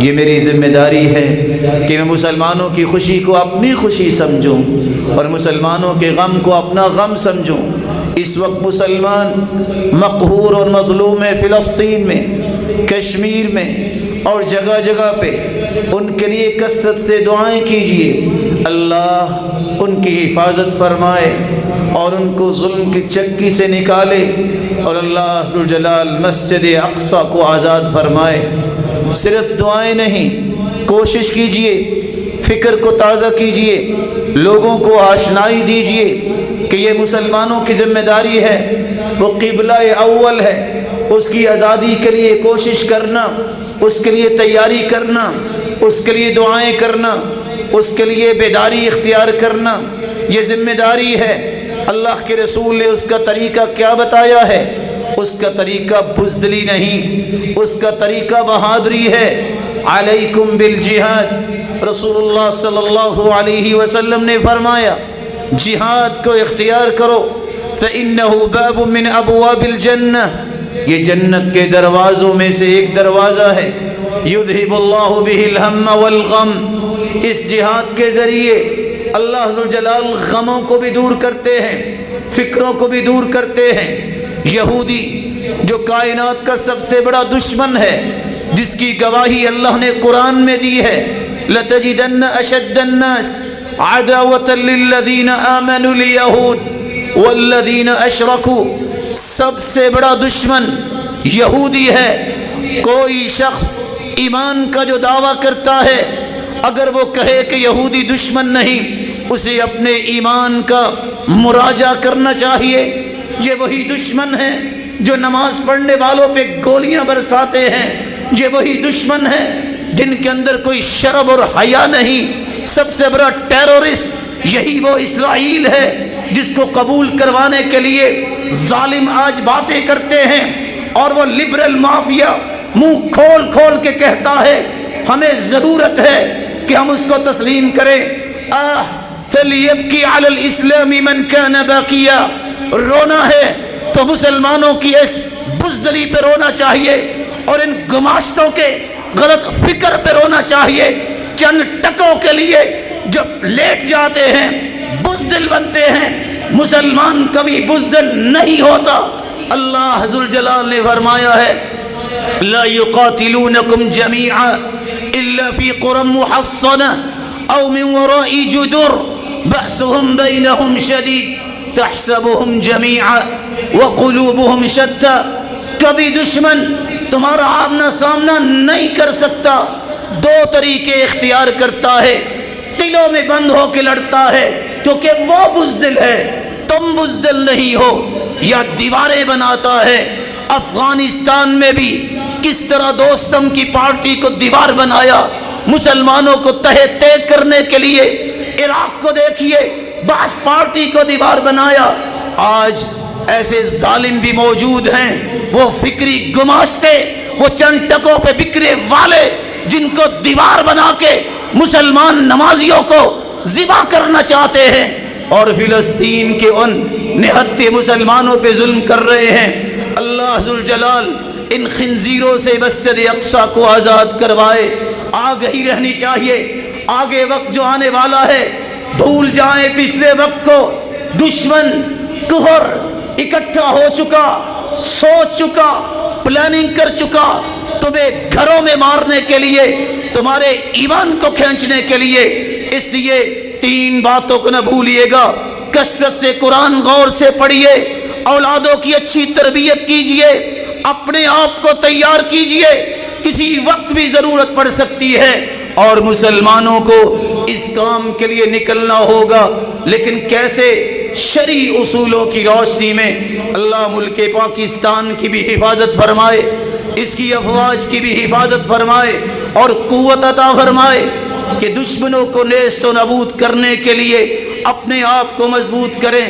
یہ میری ذمہ داری ہے کہ میں مسلمانوں کی خوشی کو اپنی خوشی سمجھوں اور مسلمانوں کے غم کو اپنا غم سمجھوں۔ اس وقت مسلمان مقہور اور مظلوم ہے، فلسطین میں، کشمیر میں اور جگہ جگہ پہ، ان کے لیے کثرت سے دعائیں کیجیے، اللہ ان کی حفاظت فرمائے اور ان کو ظلم کی چکی سے نکالے، اور اللہ ذوالجلال مسجد اقصی کو آزاد فرمائے۔ صرف دعائیں نہیں، کوشش کیجیے، فکر کو تازہ کیجیے، لوگوں کو آشنائی دیجیے کہ یہ مسلمانوں کی ذمہ داری ہے، وہ قبلہ اول ہے، اس کی آزادی کے لیے کوشش کرنا، اس کے لیے تیاری کرنا، اس کے لیے دعائیں کرنا، اس کے لیے بیداری اختیار کرنا، یہ ذمہ داری ہے۔ اللہ کے رسول نے اس کا طریقہ کیا بتایا ہے؟ اس کا طریقہ بزدلی نہیں، اس کا طریقہ بہادری ہے۔ علیکم بالجہاد، رسول اللہ صلی اللہ علیہ وسلم نے فرمایا جہاد کو اختیار کرو، فإنہ باب من ابواب الجنہ، یہ جنت کے دروازوں میں سے ایک دروازہ ہے۔ یذہب اللہ بہ الہم والغم، اس جہاد کے ذریعے اللہ ذوالجلال غموں کو بھی دور کرتے ہیں، فکروں کو بھی دور کرتے ہیں۔ یہودی جو کائنات کا سب سے بڑا دشمن ہے، جس کی گواہی اللہ نے قرآن میں دی ہے، لَتَجِدَنَّ أَشَدَّ النَّاسِ عَدَاوَةً لِلَّذِينَ آمَنُوا الْيَهُودِ وَالَّذِينَ أَشْرَكُوا، سب سے بڑا دشمن یہودی ہے۔ کوئی شخص ایمان کا جو دعویٰ کرتا ہے، اگر وہ کہے کہ یہودی دشمن نہیں، اسے اپنے ایمان کا مراجعہ کرنا چاہیے۔ یہ وہی دشمن ہے جو نماز پڑھنے والوں پہ گولیاں برساتے ہیں، یہ وہی دشمن ہے جن کے اندر کوئی شرم اور حیا نہیں۔ سب سے بڑا ٹیرورسٹ یہی وہ اسرائیل ہے جس کو قبول کروانے کے لیے ظالم آج باتیں کرتے ہیں، اور وہ لبرل مافیا منہ کھول کھول کے کہتا ہے ہمیں ضرورت ہے کہ ہم اس کو تسلیم کریں۔ فَلْيَبْكِ عَلَى الْإِسْلَامِ مَنْ كَانَ بَاقِيًا، رونا ہے تو مسلمانوں کی اس بزدلی پہ رونا چاہیے، اور ان گماشتوں کے غلط فکر پہ رونا چاہیے۔ چند ٹکوں کے لیے جب لیٹ جاتے ہیں بزدل بنتے ہیں، مسلمان کبھی بزدل نہیں ہوتا۔ اللہ ذوالجلال نے فرمایا ہے لا يقاتلونكم جميعا إلا في قرى محصنة أو من وراء جدر بأسهم بينهم شديد تحسبهم جميعا وقلوبهم شتى، کبھی دشمن تمہارا آمنا سامنا نہیں کر سکتا، دو طریقے اختیار کرتا ہے، قلعوں میں بند ہو کے لڑتا ہے کیونکہ وہ بزدل ہے، تم بزدل نہیں ہو، یا دیواریں بناتا ہے۔ افغانستان میں بھی کس طرح دوستم کی پارٹی کو دیوار بنایا مسلمانوں کو تہہ تے کرنے کے لیے، عراق کو دیکھیے بعض پارٹی کو دیوار بنایا۔ آج ایسے ظالم بھی موجود ہیں، وہ فکری گماشتے، وہ چند ٹکوں پہ بکرے والے، جن کو دیوار بنا کے مسلمان نمازیوں کو ذبح کرنا چاہتے ہیں، اور فلسطین کے ان نہتے مسلمانوں پہ ظلم کر رہے ہیں۔ اللہ ذوالجلال ان خنزیروں سے مسجد اقصی کو آزاد کروائے۔ آگہی رہنی چاہیے، آگے وقت جو آنے والا ہے، بھول جائیں پچھلے وقت کو۔ دشمن کفر اکٹھا ہو چکا، سوچ چکا، پلاننگ کر چکا، تمہیں گھروں میں مارنے کے لیے، تمہارے ایمان کو کھینچنے کے لیے۔ اس لیے تین باتوں کو نہ بھولیے گا، کثرت سے قرآن غور سے پڑھیے، اولادوں کی اچھی تربیت کیجیے، اپنے آپ کو تیار کیجیے، کسی وقت بھی ضرورت پڑ سکتی ہے، اور مسلمانوں کو اس کام کے لیے نکلنا ہوگا۔ لیکن کیسے؟ شرعی اصولوں کی روشنی میں۔ اللہ ملک پاکستان کی بھی حفاظت فرمائے، اس کی افواج کی بھی حفاظت فرمائے، اور قوت عطا فرمائے کہ دشمنوں کو نیست و نابود کرنے کے لیے اپنے آپ کو مضبوط کریں۔